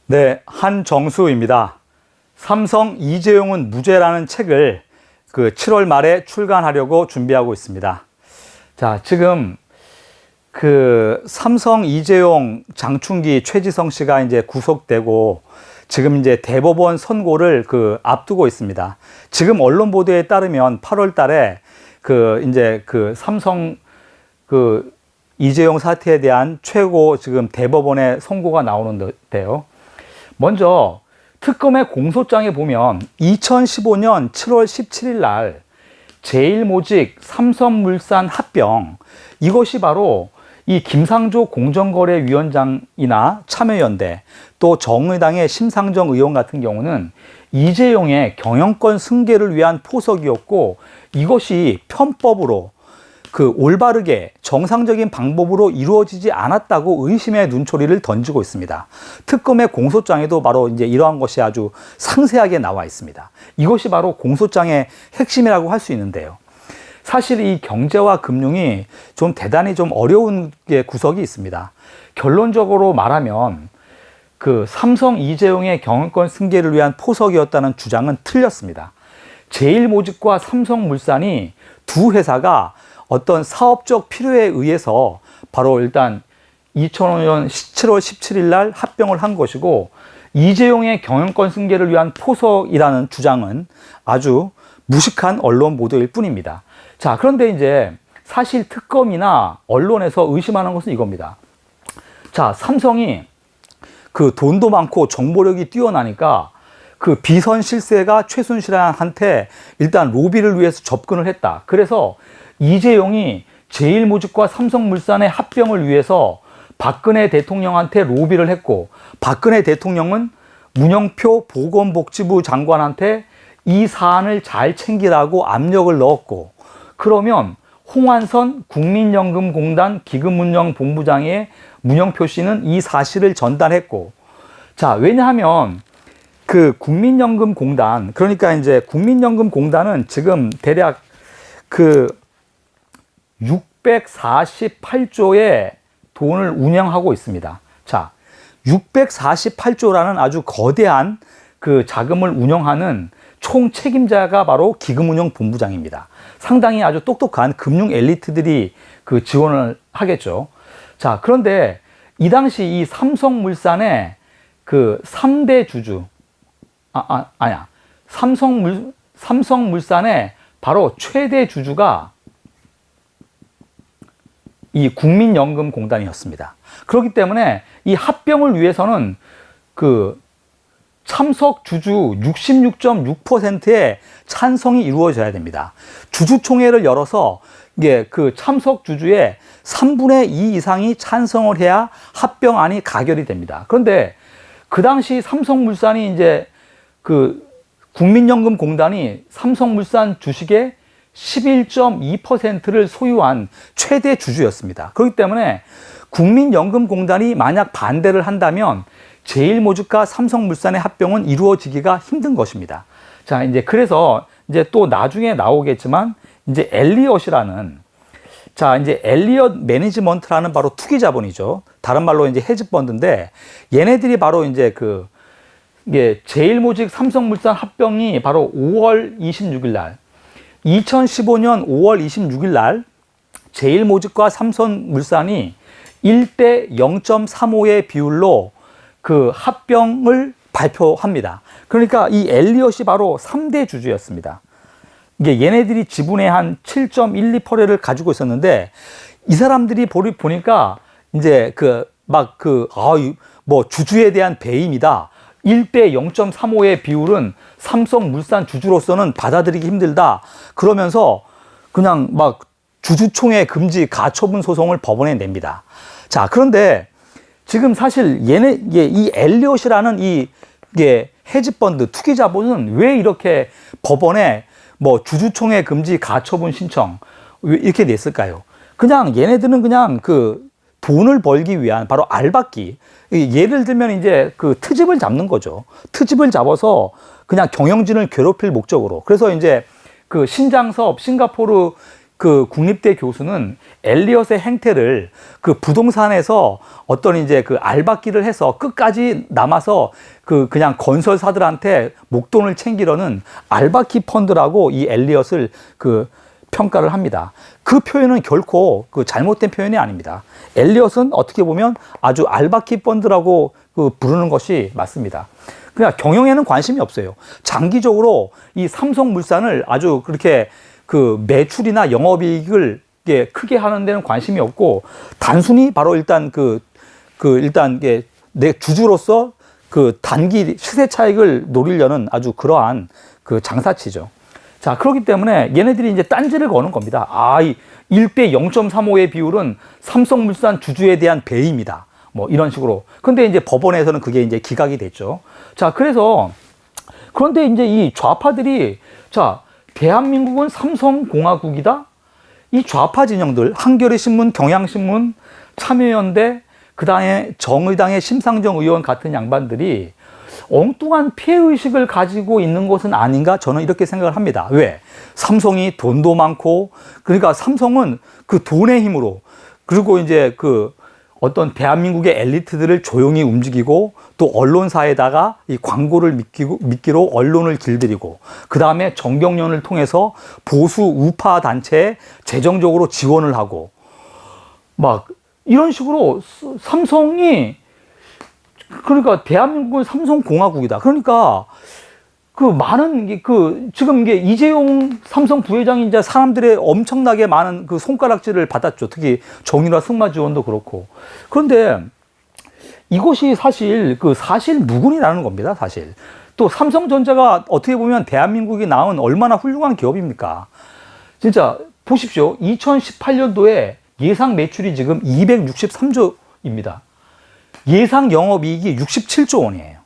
네, 한정수입니다. 삼성 이재용은 무죄라는 책을 7월 말에 출간하려고 준비하고 있습니다. 자, 지금 삼성 이재용 장충기 최지성 씨가 이제 구속되고 지금 이제 대법원 선고를 앞두고 있습니다. 지금 언론 보도에 따르면 8월 달에 삼성 이재용 사태에 대한 최고 지금 대법원의 선고가 나오는데요. 먼저 특검의 공소장에 보면 2015년 7월 17일 날 제일모직 삼성물산 합병, 이것이 바로 이 김상조 공정거래위원장이나 참여연대 또 정의당의 심상정 의원 같은 경우는 이재용의 경영권 승계를 위한 포석이었고, 이것이 편법으로 올바르게 정상적인 방법으로 이루어지지 않았다고 의심의 눈초리를 던지고 있습니다. 특검의 공소장에도 바로 이제 이러한 것이 아주 상세하게 나와 있습니다. 이것이 바로 공소장의 핵심이라고 할 수 있는데요. 사실 이 경제와 금융이 대단히 어려운 구석이 있습니다. 결론적으로 말하면 삼성 이재용의 경영권 승계를 위한 포석이었다는 주장은 틀렸습니다. 제일모직과 삼성물산이 두 회사가 어떤 사업적 필요에 의해서 바로 일단 2005년 7월 17일 날 합병을 한 것이고, 이재용의 경영권 승계를 위한 포석이라는 주장은 아주 무식한 언론 보도일 뿐입니다. 자, 그런데 이제 사실 특검이나 언론에서 의심하는 것은 이겁니다. 자, 삼성이 돈도 많고 정보력이 뛰어나니까 비선 실세가 최순실한테 일단 로비를 위해서 접근을 했다. 그래서 이재용이 제일모직과 삼성물산의 합병을 위해서 박근혜 대통령한테 로비를 했고, 박근혜 대통령은 문영표 보건복지부 장관한테 이 사안을 잘 챙기라고 압력을 넣었고, 그러면 홍완선 국민연금공단 기금운영본부장의 문영표 씨는 이 사실을 전달했고, 자, 왜냐하면 국민연금공단, 그러니까 이제 국민연금공단은 지금 대략 648조의 돈을 운영하고 있습니다. 자, 648조라는 아주 거대한 자금을 운영하는 총 책임자가 바로 기금운용본부장입니다. 상당히 아주 똑똑한 금융 엘리트들이 지원을 하겠죠. 자, 그런데 이 당시 이 삼성물산의 3대 주주, 삼성물산의 바로 최대 주주가 이 국민연금공단이었습니다. 그렇기 때문에 이 합병을 위해서는 참석 주주 66.6%의 찬성이 이루어져야 됩니다. 주주총회를 열어서 이게 참석 주주의 3분의 2 이상이 찬성을 해야 합병안이 가결이 됩니다. 그런데 그 당시 삼성물산이 이제 국민연금공단이 삼성물산 주식의 11.2%를 소유한 최대 주주였습니다. 그렇기 때문에 국민연금공단이 만약 반대를 한다면 제일모직과 삼성물산의 합병은 이루어지기가 힘든 것입니다. 자, 이제 그래서 이제 또 나중에 나오겠지만 이제 엘리엇이라는, 자, 이제 엘리엇 매니지먼트라는 바로 투기 자본이죠. 다른 말로 이제 헤지펀드인데, 얘네들이 바로 이제 이게 제일모직 삼성물산 합병이 바로 5월 26일 날, 2015년 5월 26일 날 제일모직과 삼성물산이 1대 0.35의 비율로 합병을 발표합니다. 그러니까 이 엘리엇이 바로 3대 주주였습니다. 이게 얘네들이 지분의 한 7.12%를 가지고 있었는데, 이 사람들이 보니까 이제 주주에 대한 배임이다. 1대 0.35의 비율은 삼성물산 주주로서는 받아들이기 힘들다. 그러면서 그냥 주주총회 금지 가처분 소송을 법원에 냅니다. 자, 그런데 지금 사실 이 엘리엇이라는 이게 헤지펀드 투기 자본은 왜 이렇게 법원에 주주총회 금지 가처분 신청 이렇게 냈을까요? 그냥 얘네들은 그냥 돈을 벌기 위한 바로 알박기. 예를 들면 이제 트집을 잡는 거죠. 트집을 잡아서 그냥 경영진을 괴롭힐 목적으로. 그래서 이제 신장섭 싱가포르 그 국립대 교수는 엘리엇의 행태를 그 부동산에서 어떤 이제 그 알박기를 해서 끝까지 남아서 그냥 건설사들한테 목돈을 챙기려는 알바키 펀드라고 이 엘리엇을 그 평가를 합니다. 그 표현은 결코 그 잘못된 표현이 아닙니다. 엘리엇은 어떻게 보면 아주 알바키 펀드라고 그 부르는 것이 맞습니다. 그냥 경영에는 관심이 없어요. 장기적으로 이 삼성물산을 아주 그렇게 그 매출이나 영업이익을 크게 하는 데는 관심이 없고, 단순히 바로 일단 일단 내 주주로서 그 단기 시세 차익을 노리려는 아주 그러한 그 장사치죠. 자, 그렇기 때문에 얘네들이 이제 딴지를 거는 겁니다. 이 1대 0.35의 비율은 삼성물산 주주에 대한 배임이다. 뭐 이런 식으로. 근데 이제 법원에서는 그게 이제 기각이 됐죠. 자, 그런데 이제 이 좌파들이, 자, 대한민국은 삼성공화국이다? 이 좌파 진영들, 한겨레 신문, 경향신문, 참여연대, 그 다음에 정의당의 심상정 의원 같은 양반들이 엉뚱한 피해의식을 가지고 있는 것은 아닌가, 저는 이렇게 생각을 합니다. 왜? 삼성이 돈도 많고, 그러니까 삼성은 그 돈의 힘으로, 그리고 이제 그 어떤 대한민국의 엘리트들을 조용히 움직이고, 또 언론사에다가 이 광고를 미끼로 언론을 길들이고, 그 다음에 정경련을 통해서 보수 우파 단체에 재정적으로 지원을 하고, 막 이런 식으로 삼성이, 그러니까 대한민국은 삼성공화국이다. 그러니까 그 많은 지금 이게 이재용 삼성 부회장이 이제 사람들의 엄청나게 많은 그 손가락질을 받았죠. 특히 정유라 승마 지원도 그렇고. 그런데 이것이 사실 사실 무근이라는 겁니다. 사실. 또 삼성전자가 어떻게 보면 대한민국이 낳은 얼마나 훌륭한 기업입니까? 진짜 보십시오. 2018년도에 예상 매출이 지금 263조입니다. 예상 영업이익이 67조 원이에요.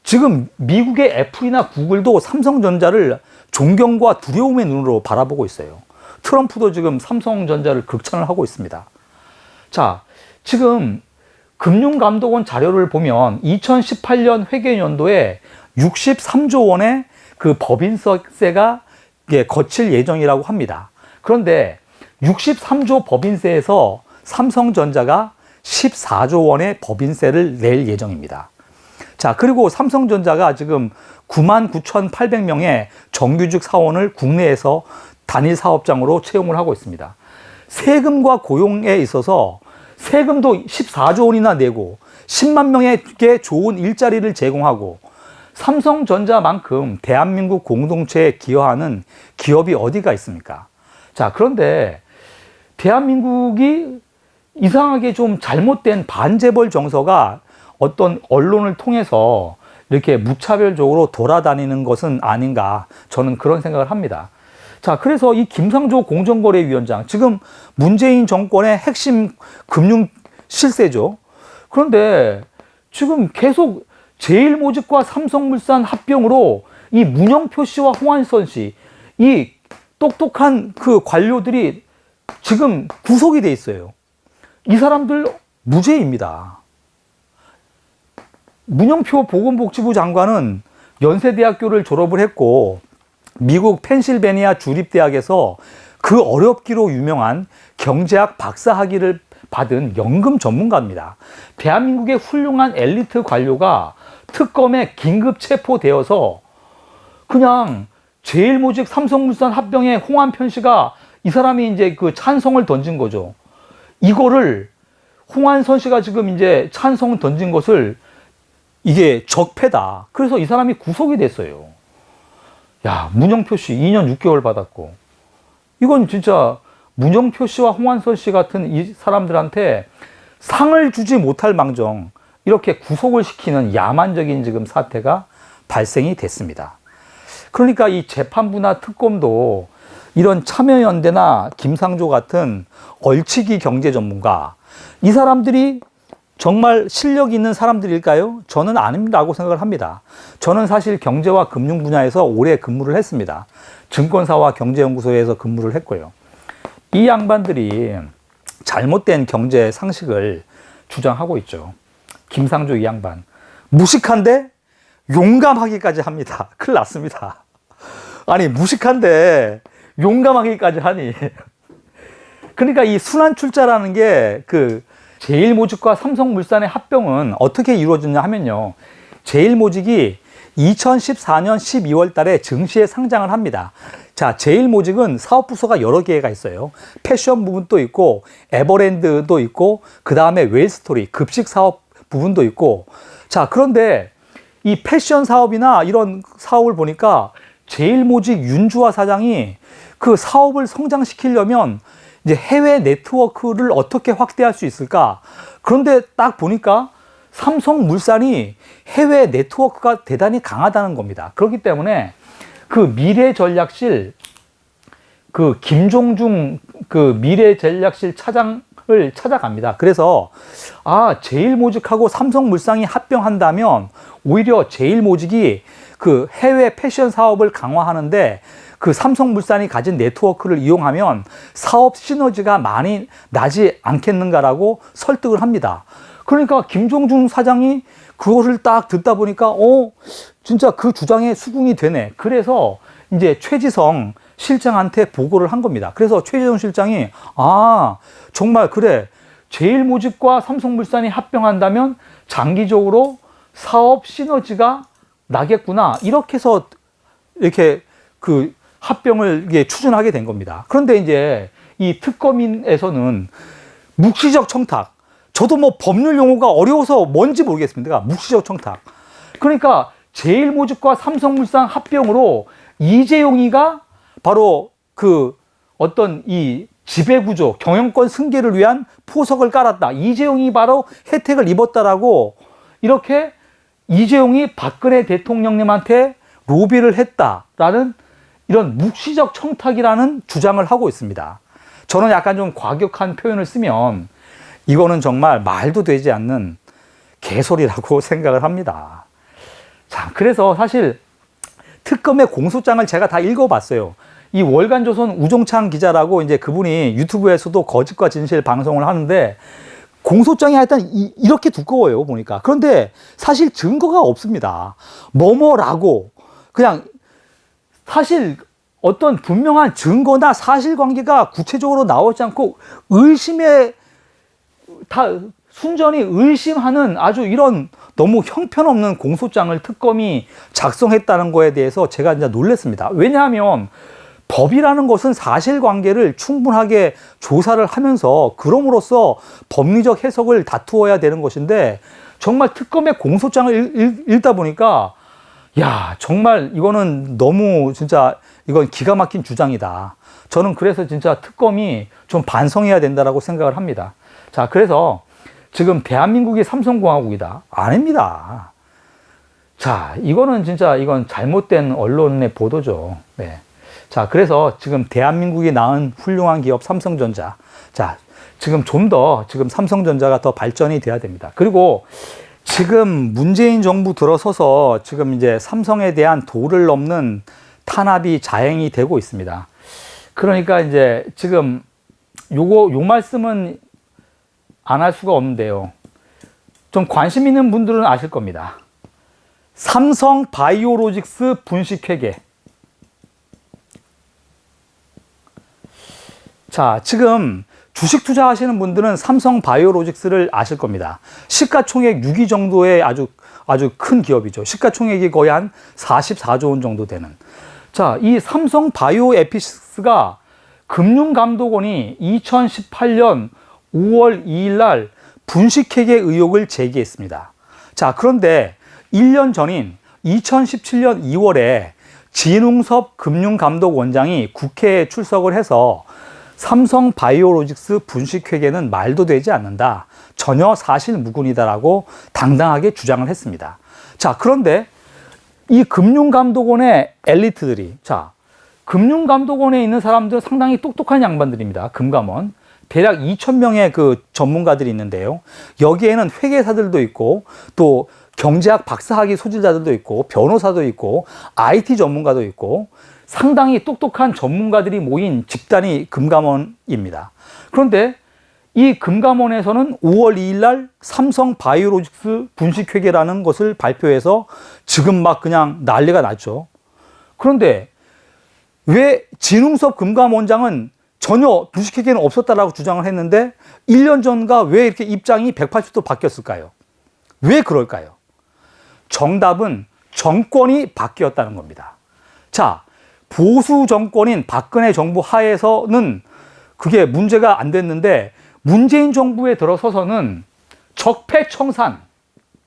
지금 미국의 애플이나 구글도 삼성전자를 존경과 두려움의 눈으로 바라보고 있어요. 트럼프도 지금 삼성전자를 극찬을 하고 있습니다. 자, 지금 금융감독원 자료를 보면 2018년 회계연도에 63조 원의 그 법인세가 거칠 예정이라고 합니다. 그런데 63조 법인세에서 삼성전자가 14조 원의 법인세를 낼 예정입니다. 자, 그리고 삼성전자가 지금 99,800명의 정규직 사원을 국내에서 단일 사업장으로 채용을 하고 있습니다. 세금과 고용에 있어서 세금도 14조 원이나 내고 10만 명에게 좋은 일자리를 제공하고, 삼성전자만큼 대한민국 공동체에 기여하는 기업이 어디가 있습니까? 자, 그런데 대한민국이 이상하게 좀 잘못된 반재벌 정서가 어떤 언론을 통해서 이렇게 무차별적으로 돌아다니는 것은 아닌가, 저는 그런 생각을 합니다. 자, 그래서 이 김상조 공정거래위원장, 지금 문재인 정권의 핵심 금융 실세죠. 그런데 지금 계속 제일모직과 삼성물산 합병으로 이 문영표 씨와 홍한선 씨, 이 똑똑한 그 관료들이 지금 구속이 돼 있어요. 이 사람들 무죄입니다. 문영표 보건복지부 장관은 연세대학교를 졸업을 했고, 미국 펜실베니아 주립대학에서 그 어렵기로 유명한 경제학 박사학위를 받은 연금 전문가입니다. 대한민국의 훌륭한 엘리트 관료가 특검에 긴급 체포되어서 그냥 제일모직 삼성물산 합병에 홍한편 씨가, 이 사람이 이제 그 찬성을 던진 거죠. 이거를 홍한선 씨가 지금 이제 찬성 던진 것을 이게 적폐다. 그래서 이 사람이 구속이 됐어요. 야, 문영표 씨 2년 6개월 받았고, 이건 진짜 문영표 씨와 홍한선 씨 같은 이 사람들한테 상을 주지 못할 망정 이렇게 구속을 시키는 야만적인 지금 사태가 발생이 됐습니다. 그러니까 이 재판부나 특검도 이런 참여연대나 김상조 같은 얼치기 경제 전문가, 이 사람들이 정말 실력 있는 사람들일까요? 저는 아니라고 생각을 합니다. 저는 사실 경제와 금융 분야에서 오래 근무를 했습니다. 증권사와 경제연구소에서 근무를 했고요. 이 양반들이 잘못된 경제 상식을 주장하고 있죠. 김상조 이 양반, 무식한데 용감하기까지 합니다. 큰일 났습니다. 아니, 무식한데 용감하기까지 하니 그러니까 이 순환출자라는 게 그 제일모직과 삼성물산의 합병은 어떻게 이루어졌냐 하면요. 제일모직이 2014년 12월 달에 증시에 상장을 합니다. 자, 제일모직은 사업부서가 여러 개가 있어요. 패션 부분도 있고, 에버랜드도 있고, 그 다음에 웰스토리, 급식 사업 부분도 있고. 자, 그런데 이 패션 사업이나 이런 사업을 보니까 제일모직 윤주화 사장이 그 사업을 성장시키려면 이제 해외 네트워크를 어떻게 확대할 수 있을까? 그런데 딱 보니까 삼성물산이 해외 네트워크가 대단히 강하다는 겁니다. 그렇기 때문에 그 미래전략실, 그 김종중 그 미래전략실 차장을 찾아갑니다. 그래서 제일모직하고 삼성물산이 합병한다면 오히려 제일모직이 그 해외 패션 사업을 강화하는데 그 삼성물산이 가진 네트워크를 이용하면 사업 시너지가 많이 나지 않겠는가라고 설득을 합니다. 그러니까 김종중 사장이 그것을 딱 듣다 보니까 진짜 그 주장에 수긍이 되네. 그래서 이제 최지성 실장한테 보고를 한 겁니다. 그래서 최지성 실장이 정말 그래, 제일모직과 삼성물산이 합병한다면 장기적으로 사업 시너지가 나겠구나, 이렇게 해서 이렇게 그 합병을 추진하게 된 겁니다. 그런데 이제 이 특검인에서는 묵시적 청탁, 저도 뭐 법률 용어가 어려워서 뭔지 모르겠습니다. 묵시적 청탁. 그러니까 제일모직과 삼성물산 합병으로 이재용이가 바로 그 어떤 이 지배구조, 경영권 승계를 위한 포석을 깔았다. 이재용이 바로 혜택을 입었다라고 이렇게 이재용이 박근혜 대통령님한테 로비를 했다라는 이런 묵시적 청탁이라는 주장을 하고 있습니다. 저는 약간 좀 과격한 표현을 쓰면 이거는 정말 말도 되지 않는 개소리라고 생각을 합니다. 자, 그래서 사실 특검의 공소장을 제가 다 읽어봤어요. 이 월간조선 우종창 기자라고 이제 그분이 유튜브에서도 거짓과 진실 방송을 하는데 공소장이 하여튼 이렇게 두꺼워요, 보니까. 그런데 사실 증거가 없습니다. 뭐뭐라고 그냥 사실 어떤 분명한 증거나 사실관계가 구체적으로 나오지 않고 순전히 의심하는 아주 이런 너무 형편없는 공소장을 특검이 작성했다는 거에 대해서 제가 이제 놀랐습니다. 왜냐하면 법이라는 것은 사실관계를 충분하게 조사를 하면서 그럼으로써 법리적 해석을 다투어야 되는 것인데 정말 특검의 공소장을 읽다 보니까 정말 이거는 너무 진짜 이건 기가 막힌 주장이다. 저는 그래서 진짜 특검이 좀 반성해야 된다라고 생각을 합니다. 자, 그래서 지금 대한민국이 삼성공화국이다. 아닙니다. 자, 이거는 진짜 이건 잘못된 언론의 보도죠. 네. 자, 그래서 지금 대한민국이 낳은 훌륭한 기업 삼성전자. 자, 지금 좀 더 지금 삼성전자가 더 발전이 돼야 됩니다. 그리고 지금 문재인 정부 들어서서 지금 이제 삼성에 대한 도를 넘는 탄압이 자행이 되고 있습니다. 그러니까 이제 지금 요 말씀은 안 할 수가 없는데요. 좀 관심 있는 분들은 아실 겁니다. 삼성 바이오로직스 분식회계. 자, 지금 주식 투자하시는 분들은 삼성 바이오로직스를 아실 겁니다. 시가총액 6위 정도의 아주 큰 기업이죠. 시가총액이 거의 한 44조 원 정도 되는. 자, 이 삼성 바이오에피스가 금융감독원이 2018년 5월 2일 날 분식회계 의혹을 제기했습니다. 자, 그런데 1년 전인 2017년 2월에 진웅섭 금융감독원장이 국회에 출석을 해서 삼성 바이오로직스 분식회계는 말도 되지 않는다. 전혀 사실무근이다라고 당당하게 주장을 했습니다. 자, 그런데 이 금융감독원의 엘리트들이, 자, 금융감독원에 있는 사람들 상당히 똑똑한 양반들입니다. 금감원. 대략 2,000명의 그 전문가들이 있는데요. 여기에는 회계사들도 있고, 또 경제학 박사학위 소질자들도 있고, 변호사도 있고, IT 전문가도 있고, 상당히 똑똑한 전문가들이 모인 집단이 금감원입니다. 그런데 이 금감원에서는 5월 2일 날 삼성 바이오로직스 분식회계라는 것을 발표해서 지금 막 그냥 난리가 났죠. 그런데 왜 진웅섭 금감원장은 전혀 분식회계는 없었다라고 주장을 했는데 1년 전과 왜 이렇게 입장이 180도 바뀌었을까요? 왜 그럴까요? 정답은 정권이 바뀌었다는 겁니다. 자, 보수 정권인 박근혜 정부 하에서는 그게 문제가 안 됐는데 문재인 정부에 들어서서는 적폐청산,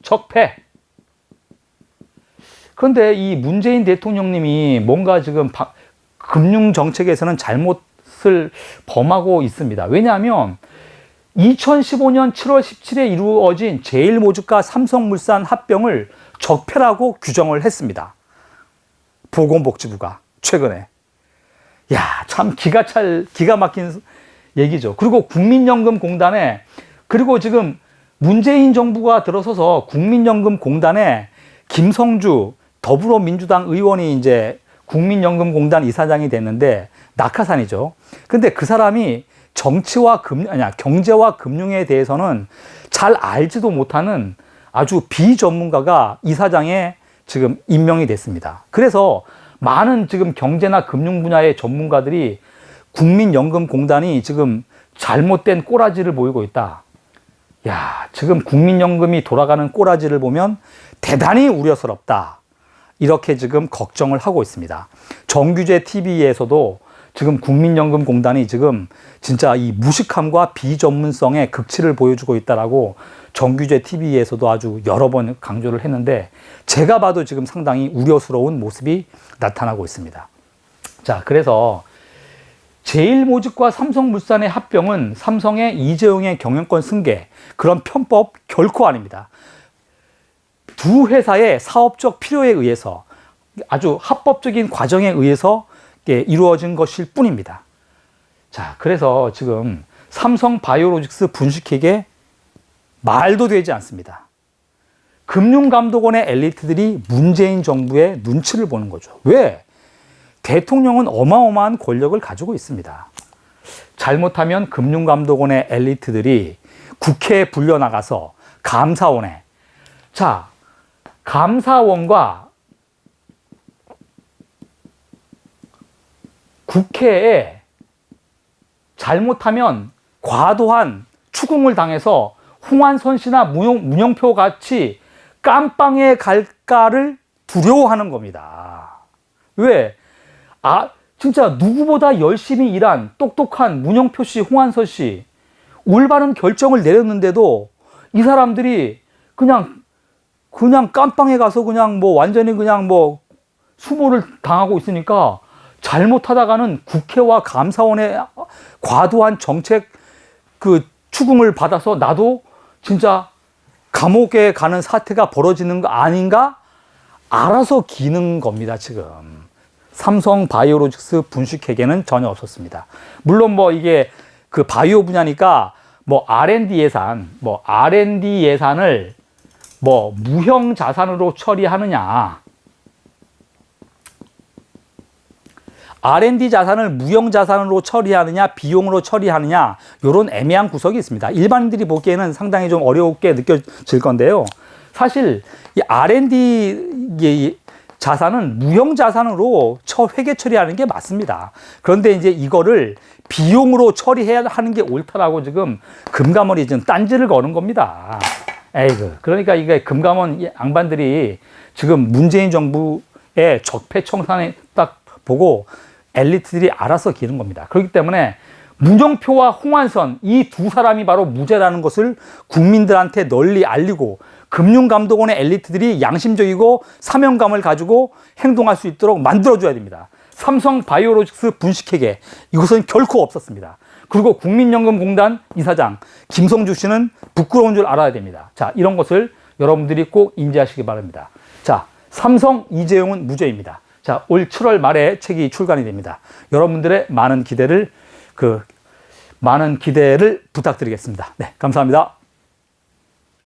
적폐. 그런데 이 문재인 대통령님이 뭔가 지금 금융정책에서는 잘못을 범하고 있습니다. 왜냐하면 2015년 7월 17일에 이루어진 제일모직과 삼성물산 합병을 적폐라고 규정을 했습니다. 보건복지부가 최근에. 야, 참 기가 막힌 얘기죠. 그리고 국민연금공단에, 그리고 지금 문재인 정부가 들어서서 국민연금공단에 김성주 더불어민주당 의원이 이제 국민연금공단 이사장이 됐는데 낙하산이죠. 근데 그 사람이 경제와 금융에 대해서는 잘 알지도 못하는 아주 비전문가가 이사장에 지금 임명이 됐습니다. 그래서 많은 지금 경제나 금융 분야의 전문가들이 국민연금공단이 지금 잘못된 꼬라지를 보이고 있다. 야, 지금 국민연금이 돌아가는 꼬라지를 보면 대단히 우려스럽다. 이렇게 지금 걱정을 하고 있습니다. 정규제 TV에서도 지금 국민연금공단이 지금 진짜 이 무식함과 비전문성의 극치를 보여주고 있다라고 정규제 TV에서도 아주 여러 번 강조를 했는데 제가 봐도 지금 상당히 우려스러운 모습이 나타나고 있습니다. 자, 그래서 제일모직과 삼성물산의 합병은 삼성의 이재용의 경영권 승계, 그런 편법 결코 아닙니다. 두 회사의 사업적 필요에 의해서 아주 합법적인 과정에 의해서 이루어진 것일 뿐입니다. 자, 그래서 지금 삼성바이오로직스 분식회계 말도 되지 않습니다. 금융감독원의 엘리트들이 문재인 정부의 눈치를 보는 거죠. 왜? 대통령은 어마어마한 권력을 가지고 있습니다. 잘못하면 금융감독원의 엘리트들이 국회에 불려나가서 감사원에, 자, 감사원과 국회에 잘못하면 과도한 추궁을 당해서 홍완선 씨나 문영표 같이 깜빵에 갈까를 두려워하는 겁니다. 왜? 진짜 누구보다 열심히 일한 똑똑한 문영표 씨, 홍완선 씨, 올바른 결정을 내렸는데도 이 사람들이 그냥 깜빵에 가서 완전히 수모를 당하고 있으니까 잘못하다가는 국회와 감사원의 과도한 정책 추궁을 받아서 나도 진짜 감옥에 가는 사태가 벌어지는 거 아닌가? 알아서 기는 겁니다, 지금. 삼성 바이오로직스 분식회계는 전혀 없었습니다. 물론 이게 바이오 분야니까 R&D 예산을 무형 자산으로 처리하느냐, R&D 자산을 무형 자산으로 처리하느냐, 비용으로 처리하느냐, 이런 애매한 구석이 있습니다. 일반인들이 보기에는 상당히 좀 어렵게 느껴질 건데요. 사실 이 R&D 자산은 무형 자산으로 회계 처리하는 게 맞습니다. 그런데 이제 이거를 비용으로 처리해야 하는 게 옳다라고 지금 금감원이 지금 딴지를 거는 겁니다. 에이그. 그러니까 이게 금감원 양반들이 지금 문재인 정부의 적폐청산에 딱 보고 엘리트들이 알아서 기는 겁니다. 그렇기 때문에 문영표와 홍완선, 이 두 사람이 바로 무죄라는 것을 국민들한테 널리 알리고 금융감독원의 엘리트들이 양심적이고 사명감을 가지고 행동할 수 있도록 만들어줘야 됩니다. 삼성 바이오로직스 분식회계, 이것은 결코 없었습니다. 그리고 국민연금공단 이사장 김성주 씨는 부끄러운 줄 알아야 됩니다. 자, 이런 것을 여러분들이 꼭 인지하시기 바랍니다. 자, 삼성 이재용은 무죄입니다. 자, 올 7월 말에 책이 출간이 됩니다. 여러분들의 많은 기대를 부탁드리겠습니다. 네, 감사합니다.